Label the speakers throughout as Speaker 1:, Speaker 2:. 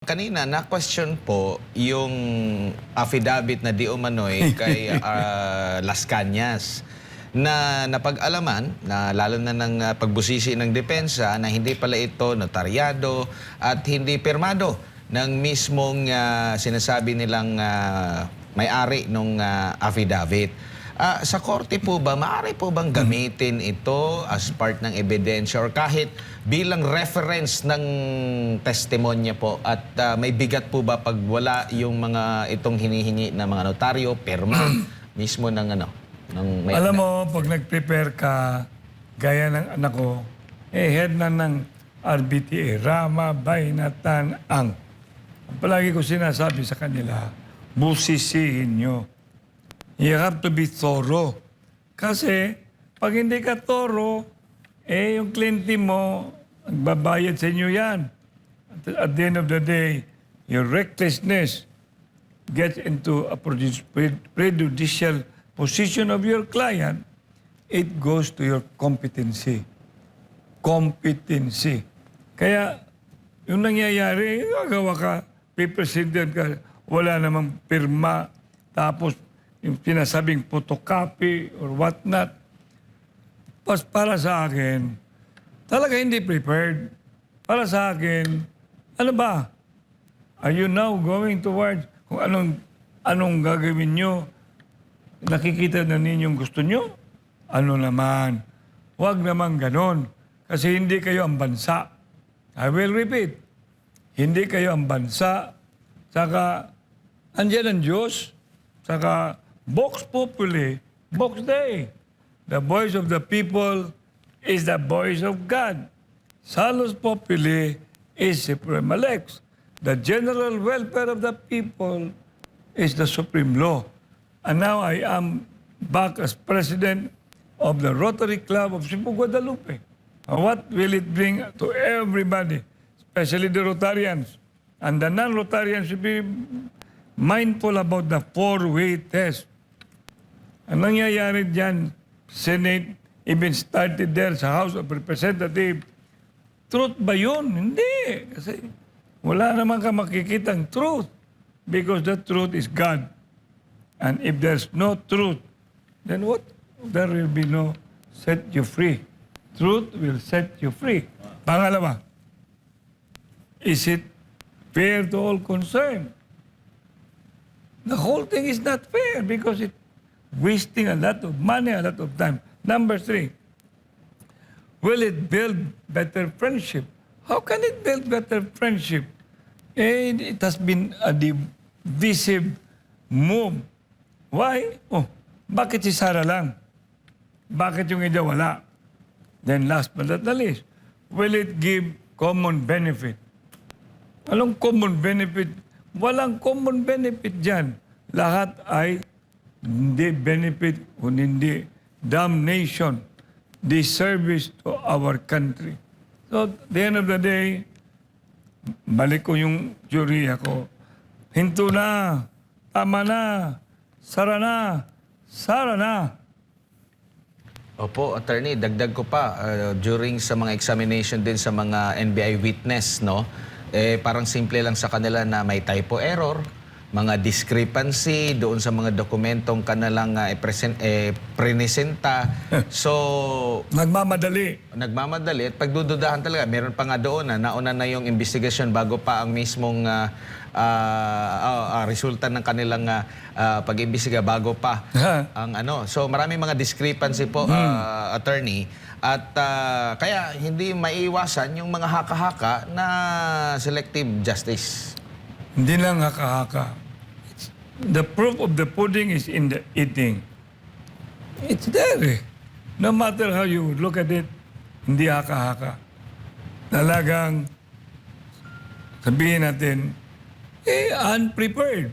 Speaker 1: Kanina, na-question po yung affidavit na di umano'y kay Las Cañas na napag-alaman, na lalo na ng pagbusisi ng depensa, na hindi pala ito notaryado at hindi pirmado ng mismong sinasabi nilang may-ari ng affidavit. Sa korte po ba, maaari po bang gamitin ito as part ng ebidensya or kahit bilang reference ng testimonya po at may bigat po ba pag wala yung mga itong hinihingi na mga notaryo, perma mismo ng ng may
Speaker 2: Alam mo, pag nag-prepare ka, gaya ng anak ko, head na ng RBTA, Rama Bainatan Ang. Palagi ko sinasabi sa kanila, busisihin nyo. You have to be thorough. Kasi, pag hindi ka thorough, yung kliyente mo, magbabayad sa inyo yan. At the end of the day, your recklessness gets into a prejudicial position of your client, it goes to your competency. Competency. Kaya, yung nangyayari, gagawa ka, president ka, wala namang pirma, tapos yung pinasabing photocopy or whatnot. Para sa akin, talaga hindi prepared. Para sa akin, ano ba? Are you now going towards kung anong gagawin nyo? Nakikita na ninyong gusto nyo? Ano naman? Huwag naman ganon. Kasi hindi kayo ang bansa. I will repeat. Hindi kayo ang bansa. Saka, andyan ang Diyos. Saka, Vox Populi, Vox Dei. The voice of the people is the voice of God. Salus Populi is Suprema Lex. The general welfare of the people is the supreme law. And now I am back as president of the Rotary Club of Cebu, Guadalupe. What will it bring to everybody, especially the Rotarians? And the non-Rotarians should be mindful about the four-way test. Ang nangyayari dyan, Senate, even started there sa House of Representatives, truth ba yun? Hindi. Kasi wala naman ka makikitang truth because the truth is God. And if there's no truth, then what? There will be no set you free. Truth will set you free. Pangalawa, is it fair to all concerned? The whole thing is not fair because it's wasting a lot of money, a lot of time. Number 3, will it build better friendship? How can it build better friendship? It has been a divisive move. Why? Oh, bakit si Sara lang? Bakit yung iba wala? Then last but not the least, will it give common benefit? Anong common benefit? Walang common benefit dyan. Lahat ay hindi benefit o hindi damnation, disservice to our country. So, at the end of the day, balik ko yung jury ako. Hinto na, tama na, sara na, sara na.
Speaker 1: Opo, attorney, dagdag ko pa during sa mga examination din sa mga NBI witness, no? Parang simple lang sa kanila na may typo error, mga discrepancy doon sa mga dokumentong kanilang presenta. So,
Speaker 2: Nagmamadali.
Speaker 1: Nagmamadali at pagdududahan talaga. Meron pa nga doon na nauna na yung investigasyon bago pa ang mismong resulta ng kanilang pag-imbestiga bago pa ang ano. So, maraming mga discrepancy po, attorney. At kaya hindi maiiwasan yung mga haka-haka na selective justice.
Speaker 2: Hindi lang haka-haka. The proof of the pudding is in the eating. It's there eh. No matter how you look at it, hindi haka-haka. Talagang, sabihin natin, unprepared.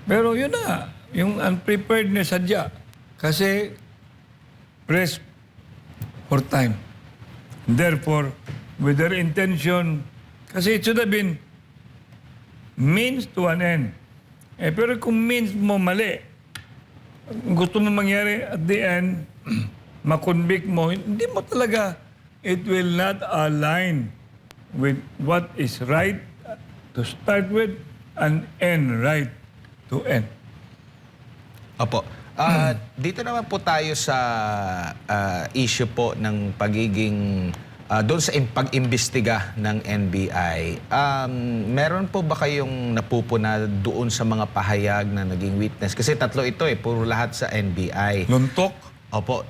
Speaker 2: Pero yun na, yung unprepared na sadya. Kasi, press for time. Therefore, with their intention, kasi it should have been means to an end. Pero kung means mo mali, gusto mo mangyari at the end, makonvict mo, hindi mo talaga, it will not align with what is right to start with and end right to end.
Speaker 1: Opo. Dito naman po tayo sa issue po ng pagiging doon sa pag-imbestiga ng NBI. Meron po ba kayong napupuna doon sa mga pahayag na naging witness? Kasi tatlo ito puro lahat sa NBI.
Speaker 2: Luntok.
Speaker 1: Opo,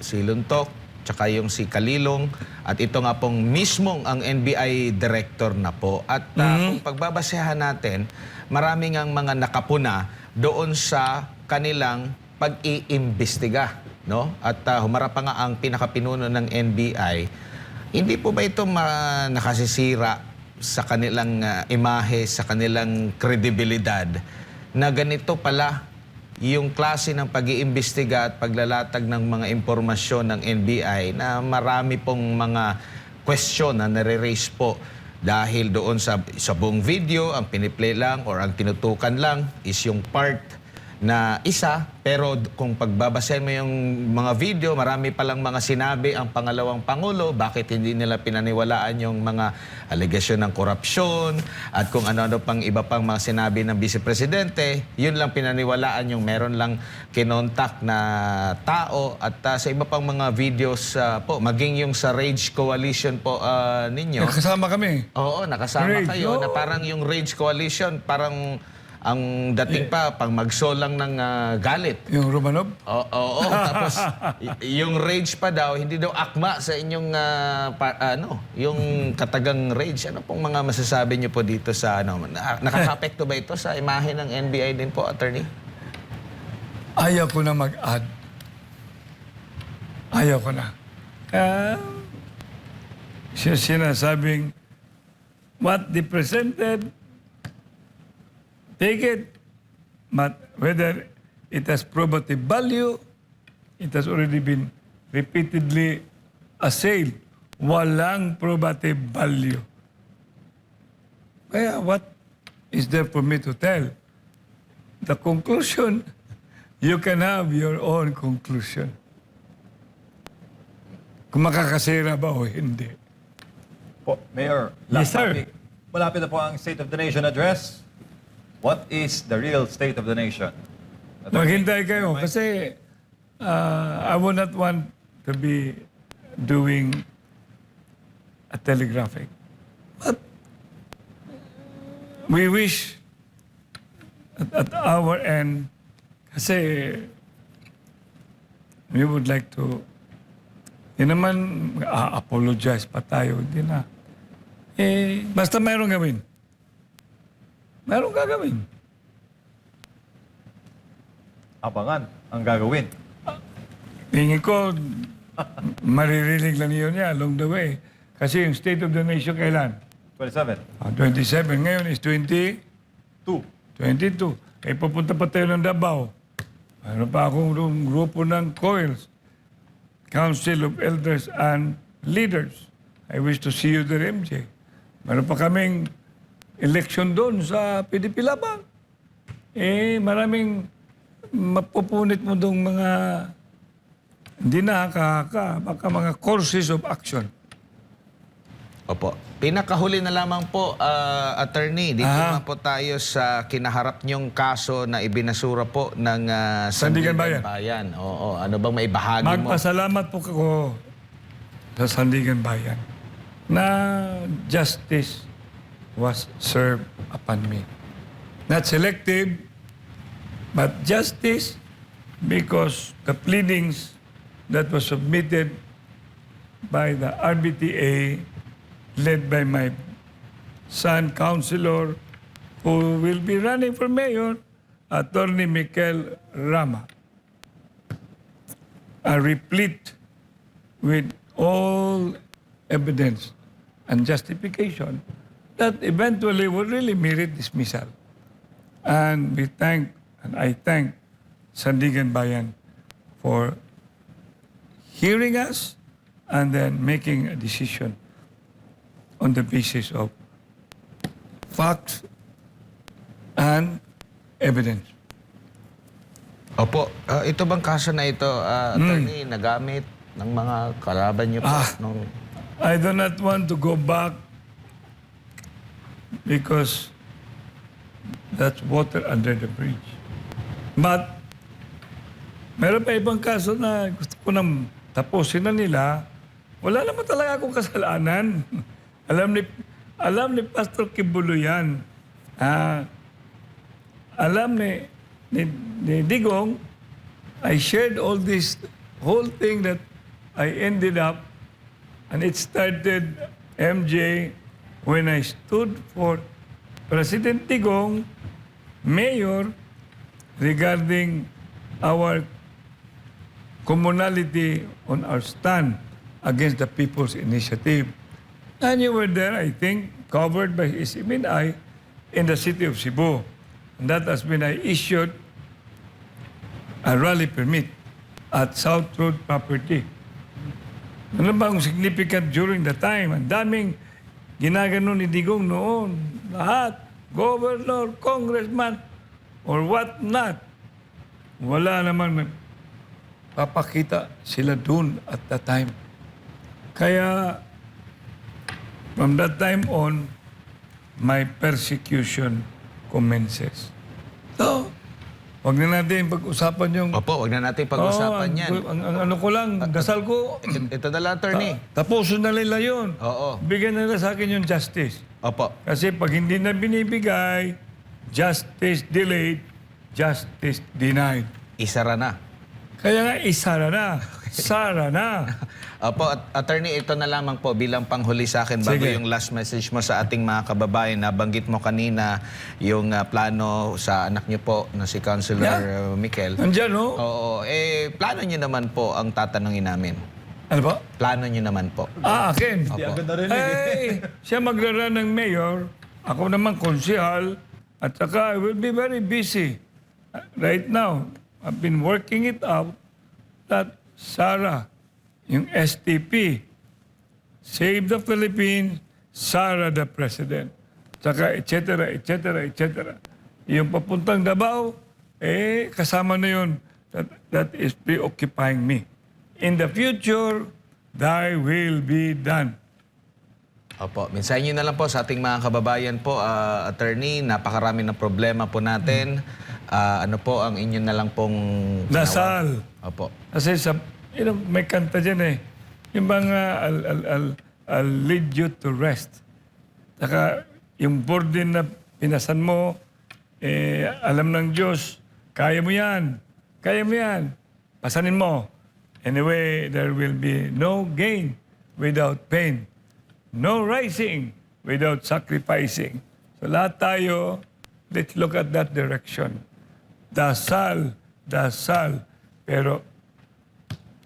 Speaker 1: si Luntok, tsaka yung si Kalilong, at ito nga pong mismong ang NBI director na po. At kung pagbabasehan natin, maraming ang mga nakapuna doon sa kanilang pag-iimbestiga, no? At humarap pa nga ang pinakapinuno ng NBI. Hindi po ba ito nakasisira sa kanilang imahe, sa kanilang kredibilidad na ganito pala yung klase ng pag-iimbestiga at paglalatag ng mga impormasyon ng NBI na marami pong mga question na nare-raise po dahil doon sa buong video, ang piniplay lang or ang tinutukan lang is yung part na isa, pero kung pagbabasahin mo yung mga video, marami palang mga sinabi ang pangalawang Pangulo, bakit hindi nila pinaniwalaan yung mga alegasyon ng korupsyon at kung ano-ano pang iba pang mga sinabi ng Vice Presidente, yun lang pinaniwalaan yung meron lang kinontak na tao at sa iba pang mga videos po, maging yung sa Rage Coalition po ninyo.
Speaker 2: Kasama kami.
Speaker 1: Oo, nakasama
Speaker 2: Rage,
Speaker 1: kayo na
Speaker 2: oo.
Speaker 1: parang yung Rage Coalition, parang ang dating pa, pang magsolang ng galit.
Speaker 2: Yung Romanov.
Speaker 1: Oo, tapos yung rage pa daw, hindi daw akma sa inyong, yung katagang rage. Ano pong mga masasabi niyo po dito sa, nakaka-apekto ba ito sa imahe ng NBI din po, attorney?
Speaker 2: Ayaw ko na mag-add. Ayaw ko na. Sinasabing, what they presented, take it, but whether it has probative value, it has already been repeatedly assailed. Walang probative value. Kaya what is there for me to tell? The conclusion, you can have your own conclusion. Kung makakasira ba o hindi.
Speaker 3: Po, Mayor,
Speaker 2: Yes,
Speaker 3: last
Speaker 2: sir.
Speaker 3: topic. Malapit na po ang State of the Nation address. What is the real state of the nation?
Speaker 2: Maghintay kayo kasi I would not want to be doing a telegraphic. But we wish at our end kasi we would like to hindi naman apologize pa tayo, hindi na. Basta mayroong gawin. Mayroong gagawin.
Speaker 3: Abangan ang gagawin.
Speaker 2: Tingin ko, maririnig lang yun niya along the way. Kasi yung State of the Nation kailan?
Speaker 3: 27.
Speaker 2: 27. Ngayon is 22.
Speaker 3: 2.
Speaker 2: Pupunta pa tayo ng Davao. Mayroon pa akong grupo ng COILS, Council of Elders and Leaders. I wish to see you there, MJ. Mayroon pa kaming election doon sa PDP Laban. Maraming mapupunit mo doon mga hindi nakakaka, baka mga courses of action.
Speaker 1: Opo. Pinakahuli na lamang po, attorney, dito na po tayo sa kinaharap niyong kaso na ibinasura po ng
Speaker 2: Sandigan Bayan.
Speaker 1: Oo, ano bang maibahagi mo?
Speaker 2: Magpasalamat po ako sa Sandigan Bayan na justice was served upon me. Not selective, but justice because the pleadings that was submitted by the RBTA led by my son, Councilor, who will be running for mayor, Attorney Mikel Rama, are replete with all evidence and justification that eventually would really merit dismissal. And we thank, and I thank Sandigan Bayan for hearing us and then making a decision on the basis of facts and evidence.
Speaker 1: Opo. Ito bang kaso na ito, attorney, nagamit ng mga kalaban niyo po?
Speaker 2: I do not want to go back because that's water under the bridge. But, meron pa ibang kaso na gusto ko nang tapusin na nila. Wala naman talaga akong kasalanan. alam ni Pastor Kibulo yan. Alam ni Digong, I shared all this whole thing that I ended up, and it started, MJ, when I stood for President Digong, Mayor, regarding our commonality on our stand against the People's Initiative. And you were there, I think, covered by SMNI in the city of Cebu. And that has been issued a rally permit at South Road property. Ano ba ang significant during the time? Ang daming ginagano ni Digong noon. Lahat, governor, congressman, or what not. Wala naman papakita sila dun at that time. Kaya, from that time on, my persecution commences. So, wag na natin pag-usapan yung...
Speaker 1: Opo, wag na natin pag-usapan yan.
Speaker 2: Ang ano ko lang, dasal ko,
Speaker 1: Ito na lang, attorney.
Speaker 2: tapusin na nila yun.
Speaker 1: Oo.
Speaker 2: Bigyan nila sa akin yung justice.
Speaker 1: Opo.
Speaker 2: Kasi pag hindi na binibigay, justice delayed, justice denied.
Speaker 1: Isara na.
Speaker 2: Kaya nga, isara na. Sara na.
Speaker 1: Opo, attorney, ito na lamang po bilang panghuli sa akin bago
Speaker 2: Sige.
Speaker 1: yung last message mo sa ating mga kababayan. Nabanggit mo kanina yung plano sa anak niyo po na si Councilor Mikel.
Speaker 2: Nandyan, no?
Speaker 1: Oo, plano niyo naman po ang tatanungin namin.
Speaker 2: Ano ba?
Speaker 1: Plano niyo naman po.
Speaker 2: Akin.
Speaker 3: Hindi agad narinig eh.
Speaker 2: Hey, siya magraran ng mayor, ako naman konsihal, at saka I will be very busy. Right now, I've been working it out that Sara, yung STP, Save the Philippines, Sara the President. Saka et cetera, et cetera, et cetera. Yung papuntang Davao, kasama na yun. That is preoccupying me. In the future, thy will be done.
Speaker 1: Opo, mensahe niyo na lang po sa ating mga kababayan po, attorney, napakarami ng problema po natin. Ano po ang inyo na lang pong...
Speaker 2: Dasal.
Speaker 1: Opo.
Speaker 2: Kasi may kanta dyan eh. Yung mga I'll lead you to rest. Saka yung burden na pinasan mo, alam ng Diyos, kaya mo yan. Kaya mo yan. Pasanin mo. Anyway, there will be no gain without pain. No rising without sacrificing. So lahat tayo, let's look at that direction. Dasal, dasal. Pero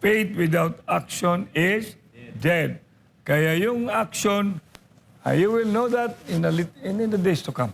Speaker 2: faith without action is dead. Kaya yung action, you will know that in the days to come.